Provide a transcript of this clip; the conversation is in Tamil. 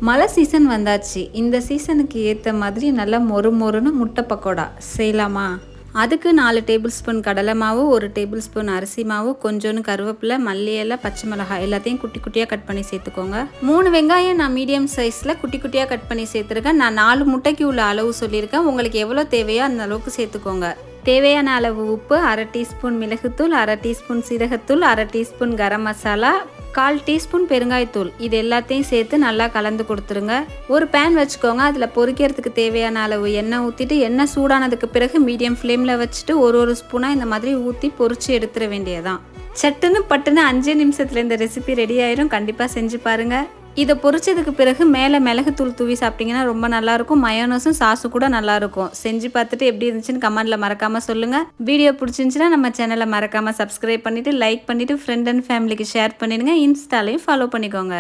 மழை சீசன் வந்தாச்சு. இந்த சீசனுக்கு ஏற்ற மாதிரி நல்லா மொறு மொறுன்னு முட்டை பக்கோடா செய்யலாமா? அதுக்கு 4 டேபிள் ஸ்பூன் கடலை மாவு, 1 டேபிள் ஸ்பூன் அரிசி மாவு, கொஞ்சோண்டு கருவேப்பிலை, மல்லி இலை, பச்சை மிளகாய் எல்லாத்தையும் குட்டி குட்டியாக கட் பண்ணி சேர்த்துக்கோங்க. 3 வெங்காயம் நான் மீடியம் சைஸில் குட்டி குட்டியாக கட் பண்ணி சேர்த்துருக்கேன். நான் 4 முட்டைக்கு உள்ள அளவு சொல்லியிருக்கேன். உங்களுக்கு எவ்வளோ தேவையோ அந்த அளவுக்கு சேர்த்துக்கோங்க. தேவையான அளவு உப்பு, 1/2 டீஸ்பூன் மிளகுத்தூள், 1/2 டீஸ்பூன் சீரகத்தூள், 1/2 டீஸ்பூன் கரம் மசாலா, 1/4 டீஸ்பூன் பெருங்காயத்தூள். இது எல்லாத்தையும் சேர்த்து நல்லா கலந்து கொடுத்துருங்க. ஒரு பேன் வச்சுக்கோங்க. அதில் பொரிக்கிறதுக்கு தேவையான அளவு எண்ணெய் ஊற்றிட்டு, எண்ணெய் சூடானதுக்கு பிறகு மீடியம் ஃப்ளேமில் வச்சுட்டு ஒரு ஸ்பூனாக இந்த மாதிரி ஊற்றி பொரிச்சு எடுத்துட வேண்டியதான். சட்டுன்னு பட்டுன்னு 5 நிமிஷத்தில் இந்த ரெசிபி ரெடி ஆயிரும். கண்டிப்பாக செஞ்சு பாருங்கள். இதை பொரிச்சதுக்கு பிறகு மேலே மிளகுத்தூள் தூவி சாப்பிட்டிங்கன்னா ரொம்ப நல்லாயிருக்கும். மயோனஸும் சாஸும் கூட நல்லாயிருக்கும். செஞ்சு பார்த்துட்டு எப்படி இருந்துச்சுன்னு கமெண்ட்டில் மறக்காமல் சொல்லுங்கள். வீடியோ பிடிச்சிருந்துச்சுன்னா நம்ம சேனலை மறக்காமல் சப்ஸ்கிரைப் பண்ணிவிட்டு லைக் பண்ணிவிட்டு ஃப்ரெண்ட் அண்ட் ஃபேமிலிக்கு ஷேர் பண்ணிடுங்க. இன்ஸ்டாலையும் ஃபாலோ பண்ணிக்கோங்க.